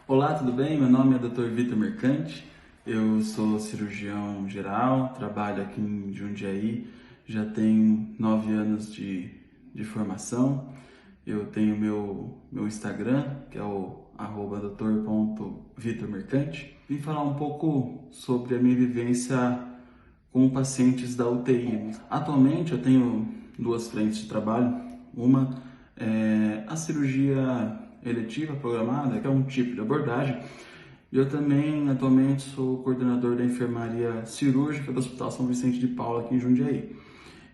Olá, tudo bem? Meu nome é Dr. Vitor Mercante, eu sou cirurgião geral, trabalho aqui em Jundiaí, já tenho 9 anos de formação. Eu tenho meu Instagram, que é o @dr.vitormercante. Vim falar um pouco sobre a minha vivência com pacientes da UTI. Atualmente eu tenho duas frentes de trabalho. Uma é a cirurgia eletiva programada, que é um tipo de abordagem. E eu também atualmente sou coordenador da enfermaria cirúrgica do Hospital São Vicente de Paula aqui em Jundiaí.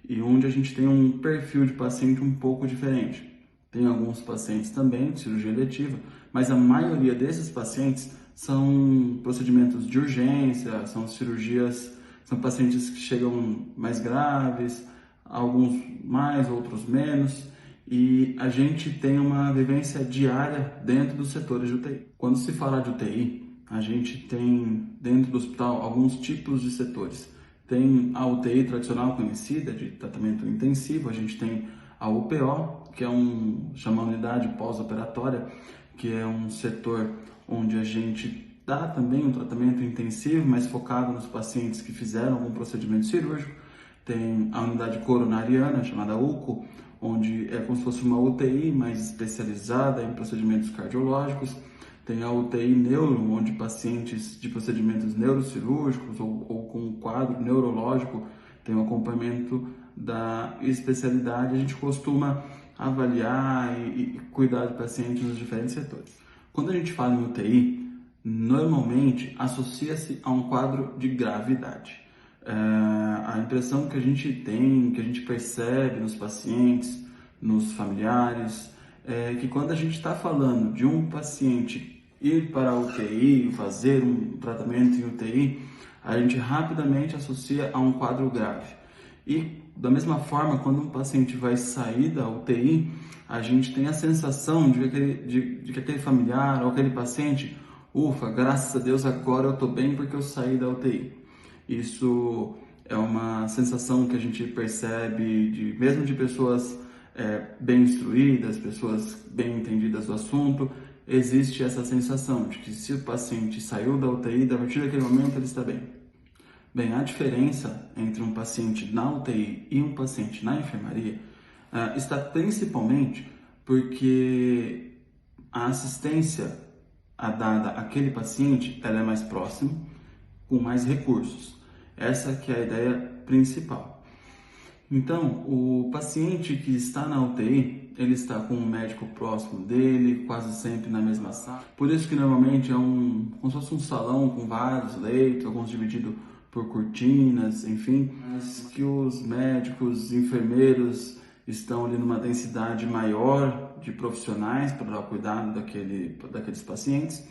E onde a gente tem um perfil de paciente um pouco diferente. Tem alguns pacientes também de cirurgia eletiva, mas a maioria desses pacientes são procedimentos de urgência, são cirurgias, são pacientes que chegam mais graves, alguns mais, outros menos, e a gente tem uma vivência diária dentro dos setores de UTI. Quando se fala de UTI, a gente tem dentro do hospital alguns tipos de setores. Tem a UTI tradicional conhecida de tratamento intensivo, a gente tem a UPO, que é chama unidade pós-operatória, que é um setor onde a gente dá também um tratamento intensivo, mas focado nos pacientes que fizeram algum procedimento cirúrgico. Tem a unidade coronariana, chamada UCO, onde é como se fosse uma UTI mais especializada em procedimentos cardiológicos. Tem a UTI neuro, onde pacientes de procedimentos neurocirúrgicos ou com um quadro neurológico tem um acompanhamento da especialidade. A gente costuma avaliar e cuidar de pacientes nos diferentes setores. Quando a gente fala em UTI, normalmente associa-se a um quadro de gravidade. A impressão que a gente tem, que a gente percebe nos pacientes, nos familiares, é que quando a gente está falando de um paciente ir para a UTI, fazer um tratamento em UTI, a gente rapidamente associa a um quadro grave. E da mesma forma, quando um paciente vai sair da UTI, a gente tem a sensação de que aquele familiar ou aquele paciente, ufa, graças a Deus agora eu estou bem porque eu saí da UTI. Isso é uma sensação que a gente percebe mesmo de pessoas bem instruídas, pessoas bem entendidas do assunto. Existe essa sensação de que se o paciente saiu da UTI, a partir daquele momento ele está bem. Bem, a diferença entre um paciente na UTI e um paciente na enfermaria está principalmente porque a assistência dada àquele paciente ela é mais próxima, com mais recursos. Essa que é a ideia principal. Então, o paciente que está na UTI, ele está com um médico próximo dele, quase sempre na mesma sala. Por isso que normalmente é como se fosse um salão com vários leitos, alguns divididos por cortinas, enfim, mas que os médicos, enfermeiros estão ali numa densidade maior de profissionais para dar cuidado daqueles pacientes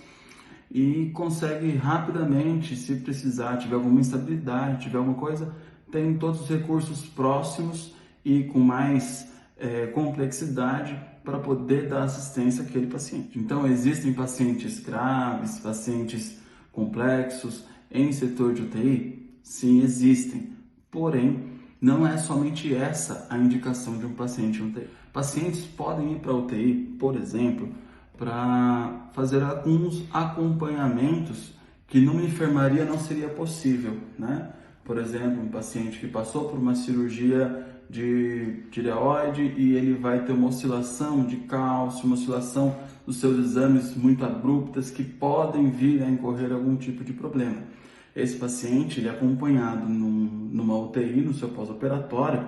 e consegue rapidamente, se precisar, tiver alguma instabilidade, tiver alguma coisa, tem todos os recursos próximos e com mais complexidade para poder dar assistência àquele paciente. Então, existem pacientes graves, pacientes complexos em setor de UTI? Sim, existem. Porém, não é somente essa a indicação de um paciente em UTI. Pacientes podem ir para a UTI, por exemplo, para fazer alguns acompanhamentos que numa enfermaria não seria possível, né? Por exemplo, um paciente que passou por uma cirurgia de tireoide e ele vai ter uma oscilação de cálcio, uma oscilação dos seus exames muito abruptas que podem vir a incorrer algum tipo de problema. Esse paciente ele é acompanhado numa UTI, no seu pós-operatório,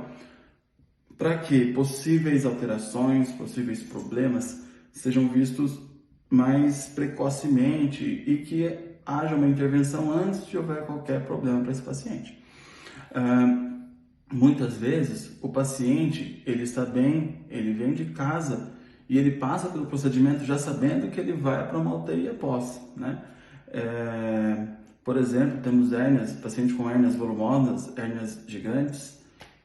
para que possíveis alterações, possíveis problemas sejam vistos mais precocemente e que haja uma intervenção antes de houver qualquer problema para esse paciente. Muitas vezes o paciente ele está bem, ele vem de casa e ele passa pelo procedimento já sabendo que ele vai para uma UTI após, né? Por exemplo, temos hérnias, paciente com hérnias volumosas, hérnias gigantes,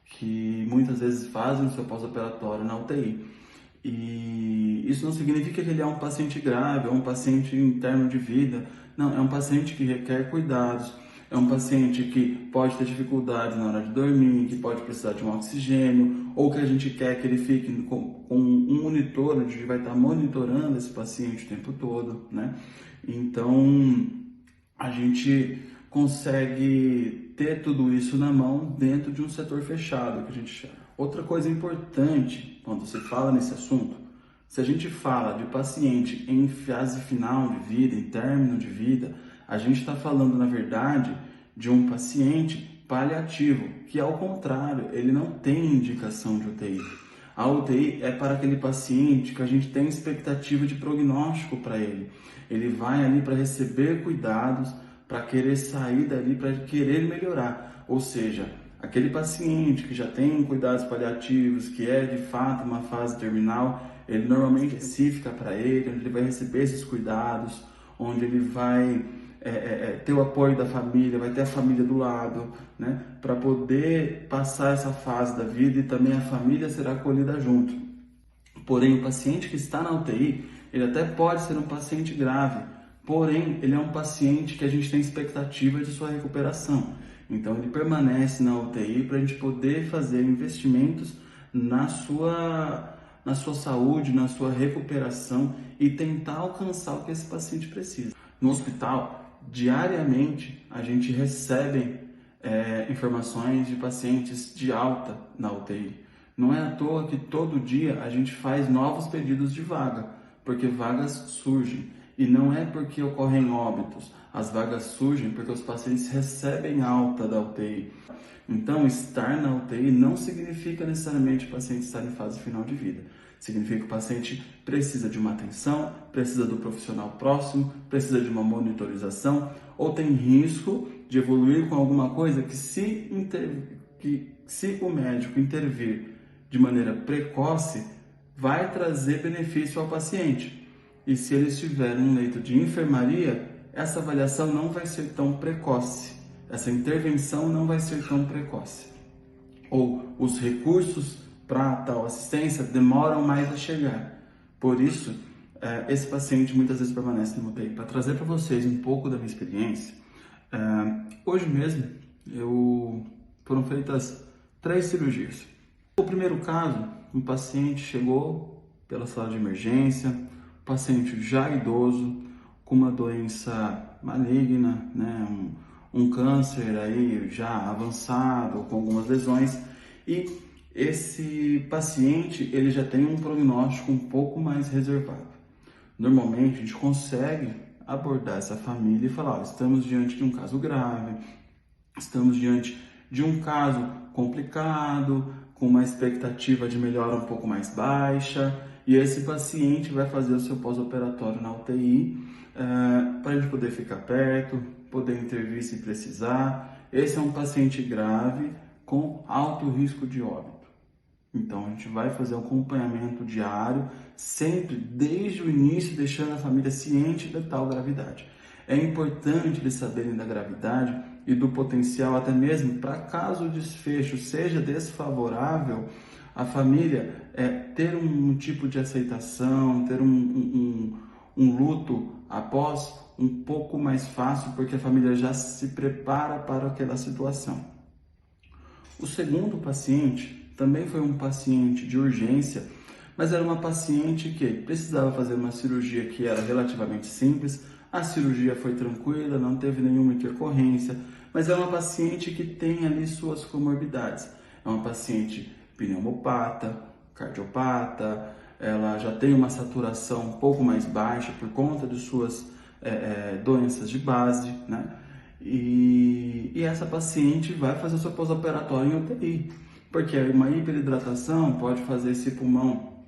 que muitas vezes fazem o seu pós-operatório na UTI. E isso não significa que ele é um paciente grave, é um paciente em termo de vida. Não, é um paciente que requer cuidados. É um paciente que pode ter dificuldade na hora de dormir, que pode precisar de um oxigênio, ou que a gente quer que ele fique com um monitor, onde a gente vai estar monitorando esse paciente o tempo todo, né? Então, a gente consegue ter tudo isso na mão dentro de um setor fechado, que a gente chama. Outra coisa importante quando se fala nesse assunto, se a gente fala de paciente em fase final de vida, em término de vida, a gente está falando, na verdade, de um paciente paliativo, que ao contrário, ele não tem indicação de UTI. A UTI é para aquele paciente que a gente tem expectativa de prognóstico para ele. Ele vai ali para receber cuidados, para querer sair dali, para querer melhorar. Ou seja, aquele paciente que já tem cuidados paliativos, que é de fato uma fase terminal, ele normalmente específica para ele, onde ele vai receber esses cuidados, onde ele vai ter o apoio da família, vai ter a família do lado, né, para poder passar essa fase da vida, e também a família será acolhida junto. Porém, o paciente que está na UTI, ele até pode ser um paciente grave, porém, ele é um paciente que a gente tem expectativa de sua recuperação. Então, ele permanece na UTI para a gente poder fazer investimentos na sua saúde, na sua recuperação e tentar alcançar o que esse paciente precisa. No hospital, diariamente, a gente recebe informações de pacientes de alta na UTI. Não é à toa que todo dia a gente faz novos pedidos de vaga, porque vagas surgem. E não é porque ocorrem óbitos, as vagas surgem porque os pacientes recebem alta da UTI. Então, estar na UTI não significa necessariamente o paciente estar em fase final de vida. Significa que o paciente precisa de uma atenção, precisa do profissional próximo, precisa de uma monitorização, ou tem risco de evoluir com alguma coisa que se o médico intervir de maneira precoce, vai trazer benefício ao paciente. E se ele estiver em um leito de enfermaria, essa avaliação não vai ser tão precoce, essa intervenção não vai ser tão precoce. Ou os recursos para tal assistência demoram mais a chegar. Por isso, esse paciente muitas vezes permanece no UTI. Para trazer para vocês um pouco da minha experiência, hoje mesmo foram feitas 3 cirurgias. O primeiro caso, um paciente chegou pela sala de emergência, paciente já idoso, com uma doença maligna, né, um câncer aí já avançado, com algumas lesões, e esse paciente ele já tem um prognóstico um pouco mais reservado. Normalmente a gente consegue abordar essa família e falar, estamos diante de um caso grave, estamos diante de um caso complicado, com uma expectativa de melhora um pouco mais baixa, e esse paciente vai fazer o seu pós-operatório na UTI, para a gente poder ficar perto, poder intervir se precisar. Esse é um paciente grave com alto risco de óbito. Então, a gente vai fazer um acompanhamento diário, sempre desde o início, deixando a família ciente da tal gravidade. É importante eles saberem da gravidade e do potencial, até mesmo para caso o desfecho seja desfavorável, a família ter um tipo de aceitação, ter um luto após um pouco mais fácil, porque a família já se prepara para aquela situação. O segundo paciente também foi um paciente de urgência, mas era uma paciente que precisava fazer uma cirurgia que era relativamente simples. A cirurgia foi tranquila, não teve nenhuma intercorrência, mas é uma paciente que tem ali suas comorbidades. É uma paciente pneumopata, cardiopata, ela já tem uma saturação um pouco mais baixa por conta de suas doenças de base, né? E essa paciente vai fazer o seu pós-operatório em UTI, porque uma hiperidratação pode fazer esse pulmão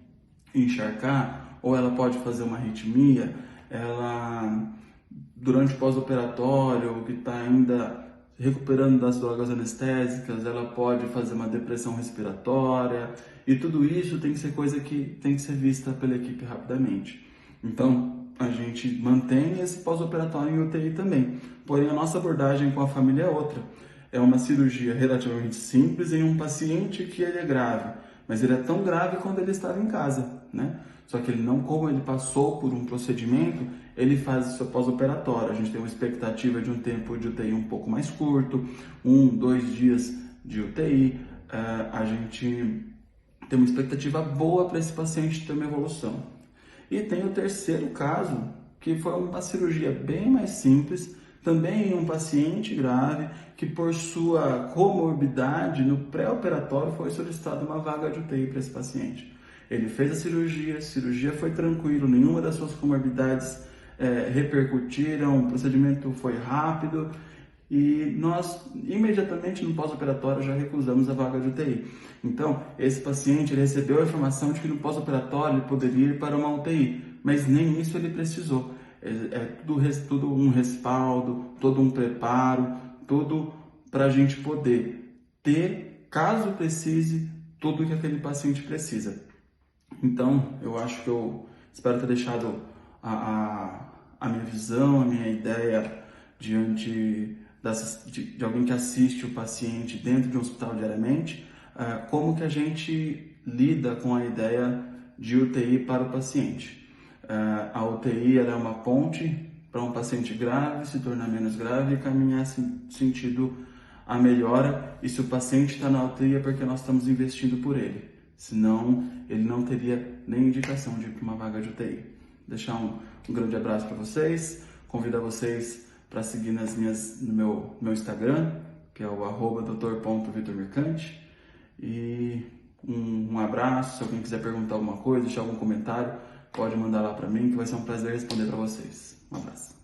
encharcar, ou ela pode fazer uma arritmia. Ela, durante o pós-operatório, que está ainda recuperando das drogas anestésicas, ela pode fazer uma depressão respiratória, e tudo isso tem que ser coisa que tem que ser vista pela equipe rapidamente. Então, a gente mantém esse pós-operatório em UTI também, porém a nossa abordagem com a família é outra. É uma cirurgia relativamente simples em um paciente que ele é grave, mas ele é tão grave quando ele estava em casa, né? Só que ele não, como ele passou por um procedimento, ele faz isso pós-operatório. A gente tem uma expectativa de um tempo de UTI um pouco mais curto, 2 dias de UTI. A gente tem uma expectativa boa para esse paciente ter uma evolução. E tem o terceiro caso, que foi uma cirurgia bem mais simples, também em um paciente grave, que por sua comorbidade no pré-operatório foi solicitada uma vaga de UTI para esse paciente. Ele fez a cirurgia foi tranquilo, nenhuma das suas comorbidades repercutiram, o procedimento foi rápido e nós imediatamente no pós-operatório já recusamos a vaga de UTI. Então, esse paciente ele recebeu a informação de que no pós-operatório ele poderia ir para uma UTI, mas nem isso ele precisou. Tudo um respaldo, todo um preparo, tudo para a gente poder ter, caso precise, tudo que aquele paciente precisa. Então, eu acho que eu espero ter deixado a minha visão, a minha ideia diante de alguém que assiste o paciente dentro de um hospital diariamente, como que a gente lida com a ideia de UTI para o paciente. A UTI ela é uma ponte para um paciente grave se tornar menos grave e caminhar sentido a melhora. E se o paciente está na UTI é porque nós estamos investindo por ele. Senão, ele não teria nem indicação de ir para uma vaga de UTI. Deixar um grande abraço para vocês. Convido vocês para seguir no meu Instagram, que é o @dr.vitormercante. E um abraço. Se alguém quiser perguntar alguma coisa, deixar algum comentário, pode mandar lá para mim, que vai ser um prazer responder para vocês. Um abraço.